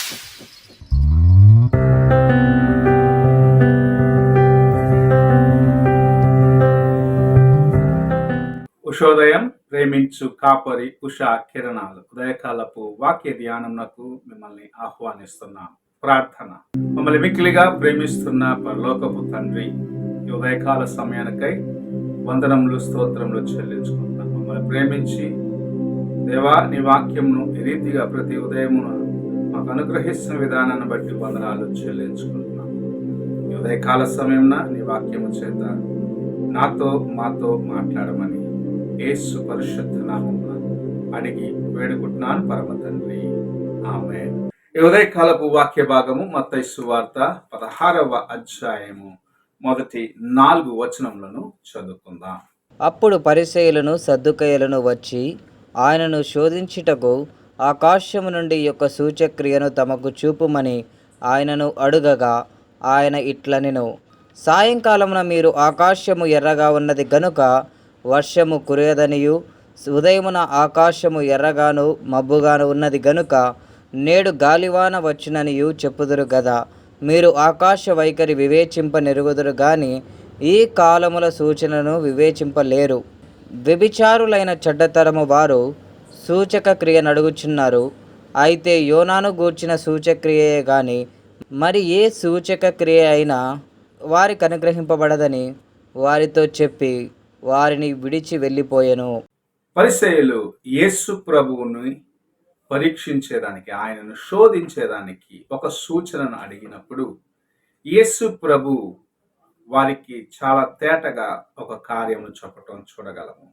ఉషోదయం ప్రేమించు కాపరి ఉషా కిరణాలు ఉదయకాలపు వాక్య ధ్యానంకు మిమ్మల్ని ఆహ్వానిస్తున్నాం. ప్రార్థన. మమ్మల్ని మిక్కిలిగా ప్రేమిస్తున్న పరలోకపు తండ్రి, ఈ ఉదయకాల సమయానికై వందనములు స్తోత్రములు చెల్లించుకుంటున్నాం. మమ్మల్ని ప్రేమించి దేవా, నీ వాక్యమును ఈ రీతిగా ప్రతి ఉదయమున మాకు అనుగ్రహిస్తున్న విధానాన్ని బట్టి వందనాలు చెల్లించుకుంటున్నాం. ఈ ఉదయకాల సమయంన నీ వాక్యము చేత నాతో మాతో మాట్లాడమని యేసు పరిశుద్ధ నామమున అడిగి వేడుకుంటున్నాను పరమ తండ్రి, ఆమేన్. ఈ ఉదయకాలపు వాక్య భాగము మత్తయి సువార్త 16వ అధ్యాయము మొదటి 4 వచనములను చదువుకుందాం. అప్పుడు పరిసయ్యులను సద్దుకయ్యులను వచ్చి ఆయనను శోధించుటకు ఆకాశము నుండి యొక్క సూచక్రియను తమకు చూపుమని ఆయనను అడుగగా, ఆయన ఇట్లనెను, సాయంకాలమున మీరు ఆకాశము ఎర్రగా ఉన్నది గనుక వర్షము కురియదనియు, ఉదయమున ఆకాశము ఎర్రగాను మబ్బుగాను ఉన్నది గనుక నేడు గాలివాన వచ్చుననియు చెప్పుదురు గదా. మీరు ఆకాశ వైఖరి వివేచింప నెరుగుదురు గాని ఈ కాలముల సూచనను వివేచింపలేరు. వ్యభిచారులైన చెడ్డతరము వారు సూచక క్రియ నడుగుచున్నారు. అయితే యోనాను గూర్చిన సూచక్రియే గాని మరి ఏ సూచక క్రియ అయినా వారికి అనుగ్రహింపబడదని వారితో చెప్పి వారిని విడిచి వెళ్ళిపోయెను. పరిసయ్యులు యేసు ప్రభువుని పరీక్షించేదానికి, ఆయనను శోధించేదానికి ఒక సూచనను అడిగినప్పుడు యేసు ప్రభు వారికి చాలా తేటగా ఒక కార్యము చెప్పటం చూడగలము.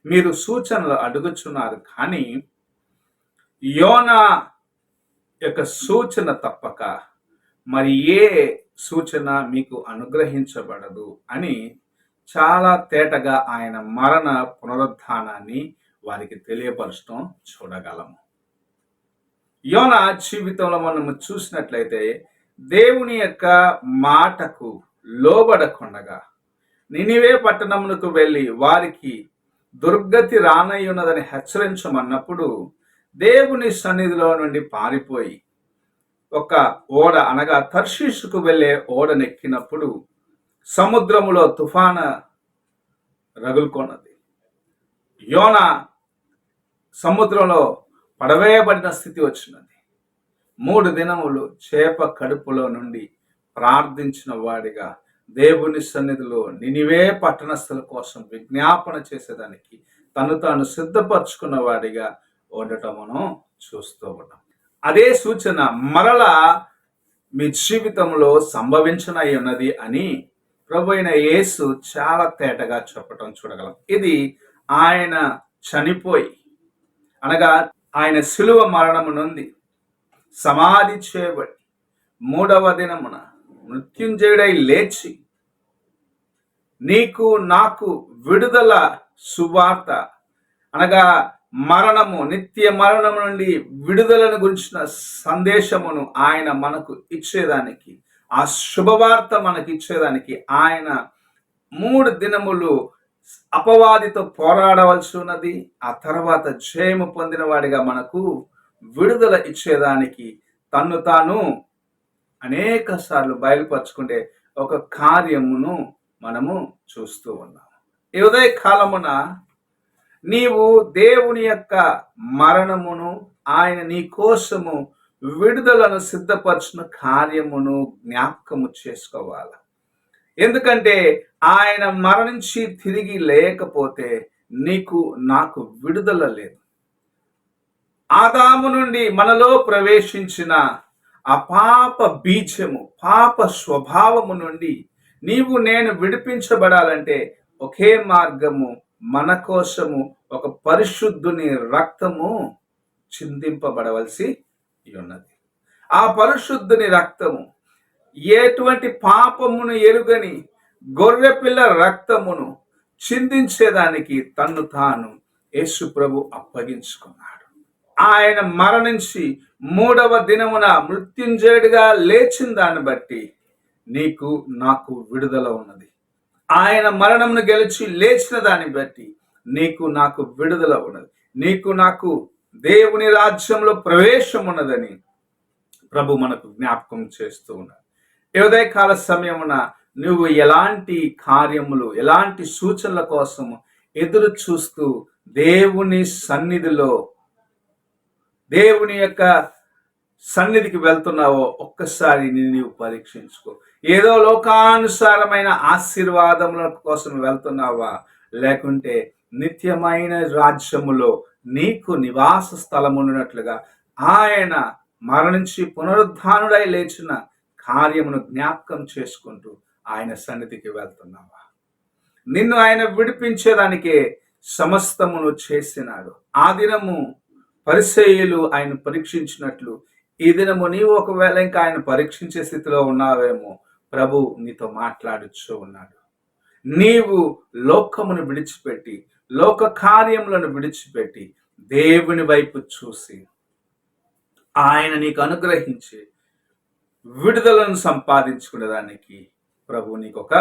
మీరు సూచనలు అడుగుచున్నారు కానీ యోనా యొక్క సూచన తప్పక మరి ఏ సూచన మీకు అనుగ్రహించబడదు అని చాలా తేటగా ఆయన మరణ పునరుద్ధానాన్ని వారికి తెలియపరచడం చూడగలము. యోనా జీవితంలో మనము చూసినట్లయితే దేవుని యొక్క మాటకు లోబడకుండగా నినివే పట్టణమునకు వెళ్ళి వారికి దుర్గతి రానయ్యున్నదని హెచ్చరించమన్నప్పుడు దేవుని సన్నిధిలో నుండి పారిపోయి ఒక ఓడ అనగా తర్షీషుకు వెళ్ళే ఓడనెక్కినప్పుడు సముద్రములో తుఫాను రగులుకొన్నది. యోనా సముద్రంలో పడవేయబడిన స్థితి వచ్చినది. 3 దినములు చేప కడుపులో నుండి ప్రార్థించిన వాడిగా దేవుని సన్నిధిలో నినివే పట్టణస్థుల కోసం విజ్ఞాపన చేసేదానికి తను తాను సిద్ధపరచుకున్న వాడిగా ఉండటమును చూస్తూ ఉన్నాం. అదే సూచన మరలా మీ జీవితంలో సంభవించనై ఉన్నది అని ప్రభు అయిన యేసు చాలా తేటగా చెప్పటం చూడగలం. ఇది ఆయన చనిపోయి అనగా ఆయన శిలువ మరణము నుండి సమాధి చేయబడి 3వ దినమున మృత్యుంజయుడై లేచి నీకు నాకు విడుదల సువార్త అనగా మరణము, నిత్య మరణము నుండి విడుదలను గురించిన సందేశమును ఆయన మనకు ఇచ్చేదానికి, ఆ శుభవార్త మనకి ఇచ్చేదానికి ఆయన 3 దినములు అపవాదితో పోరాడవలసి ఉన్నది. ఆ తర్వాత జయము పొందిన వాడిగా మనకు విడుదల ఇచ్చేదానికి తన్ను తాను అనేక సార్లు బయలుపరుచుకుంటే ఒక కార్యమును మనము చూస్తూ ఉన్నాం. ఈ ఉదయ కాలమున నీవు దేవుని యొక్క మరణమును, ఆయన నీ కోసము విడుదలను సిద్ధపరచిన కార్యమును జ్ఞాపకము చేసుకోవాలి. ఎందుకంటే ఆయన మరణించి తిరిగి లేకపోతే నీకు నాకు విడుదల లేదు. ఆదాము నుండి మనలో ప్రవేశించిన ఆ పాప బీజము, పాప స్వభావము నుండి నీవు నేను విడిపించబడాలంటే ఒకే మార్గము, మన కోసము ఒక పరిశుద్ధుని రక్తము చిందింపబడవలసి ఉన్నది. ఆ పరిశుద్ధుని రక్తము ఎటువంటి పాపమును ఎరుగని గొర్రెపిల్ల రక్తమును చిందించేదానికి తన్ను తాను యేసు ప్రభు అప్పగించుకున్నాడు. ఆయన మరణించి 3వ దినమున మృత్యుంజయుడిగా లేచిన దాన్ని బట్టి నీకు నాకు విడుదల ఉన్నది. ఆయన మరణమును గెలిచి లేచిన దాన్ని బట్టి నీకు నాకు విడుదల ఉన్నది. నీకు నాకు దేవుని రాజ్యంలో ప్రవేశం ఉన్నదని ప్రభు మనకు జ్ఞాపకం చేస్తూ ఉన్నాడు. ఈ ఉదయకాల సమయమున నువ్వు ఎలాంటి కార్యములు, ఎలాంటి సూచనల కోసం ఎదురు చూస్తూ దేవుని సన్నిధిలో, దేవుని యొక్క సన్నిధికి వెళ్తున్నావో ఒక్కసారి నీవు పరీక్షించుకో. ఏదో లోకానుసారమైన ఆశీర్వాదముల కోసం వెళ్తున్నావా, లేకుంటే నిత్యమైన రాజ్యములో నీకు నివాస స్థలమున్నట్లుగా ఆయన మరణించి పునరుద్ధానుడై లేచిన కార్యమును జ్ఞాపకం చేసుకుంటూ ఆయన సన్నిధికి వెళ్తున్నావా? నిన్ను ఆయన విడిపించేదానికే సమస్తమును చేసినాడు. ఆ దినము పరిసయ్యులు ఆయన పరీక్షించినట్లు ఈ దినము నీవు ఒకవేళ ఇంకా ఆయన పరీక్షించే స్థితిలో ఉన్నావేమో, ప్రభు నీతో మాట్లాడుచూ ఉన్నాడు. నీవు లోకమును విడిచిపెట్టి, లోక కార్యములను విడిచిపెట్టి దేవుని వైపు చూసి ఆయన నీకు అనుగ్రహించి విడుదలను సంపాదించుకునేదానికి ప్రభు నీకు ఒక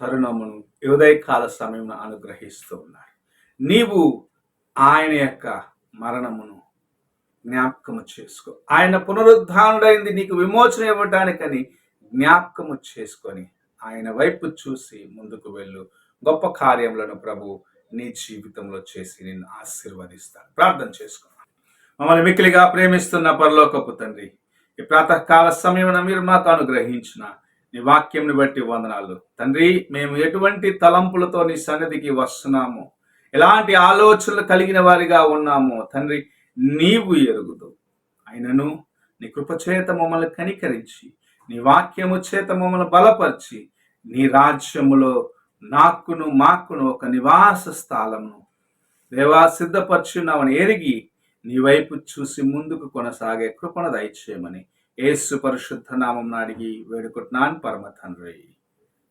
తరుణమును ఉదయకాల సమయంలో అనుగ్రహిస్తూ ఉన్నాడు. నీవు ఆయన యొక్క మరణమును జ్ఞాపకము చేసుకో. ఆయన పునరుద్ధానుడైంది నీకు విమోచన ఇవ్వడానికని జ్ఞాపకము చేసుకొని ఆయన వైపు చూసి ముందుకు వెళ్ళు. గొప్ప కార్యములను ప్రభు నీ జీవితంలో చేసి నిన్ను ఆశీర్వదిస్తాడు. ప్రార్థన చేసుకున్నాను. మమ్మల్ని మిక్కిలిగా ప్రేమిస్తున్న పరలోకపు తండ్రి, ఈ ప్రాతకాల సమయమున మీరు మాకు అనుగ్రహించిన నీ వాక్యంని బట్టి వందనాలు తండ్రి. మేము ఎటువంటి తలంపులతో నీ సన్నిధికి వస్తున్నాము, ఎలాంటి ఆలోచనలు కలిగిన వారిగా ఉన్నామో తండ్రి నీవు ఎరుగుదు. అయినను నీ కృపచేత మమ్మల్ని కనికరించి, నీ వాక్యము చేత మమ్మల్ని బలపరిచి, నీ రాజ్యములో నాకును మాకును ఒక నివాస స్థలమును దేవా సిద్ధపరచున్నామని ఎరిగి నీ వైపు చూసి ముందుకు కొనసాగే కృపణ దయచేయమని యేసు పరిశుద్ధ నామం అడిగి వేడుకుంటున్నాను పరమ తండ్రి.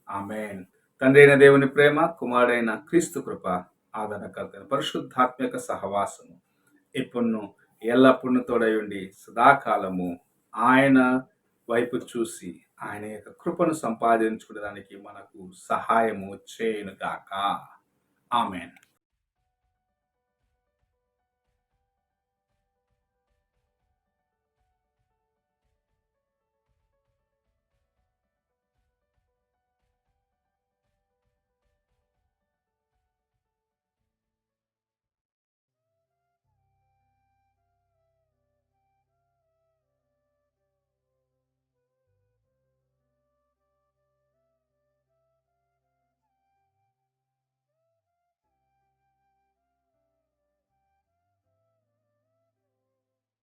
ఆమేన్. తండ్రి అయిన దేవుని ప్రేమ, కుమారుడైన క్రీస్తు కృప, ఆదరణకర్తైన పరిశుద్ధాత్మక సహవాసము ఇప్పుడు ఎల్లప్పుడూ తోడై ఉండి సదాకాలము ఆయన వైపు చూసి ఆయన యొక్క కృపను సంపాదించుకోవడానికి మనకు సహాయము చేయనుగాక. ఆమేన్.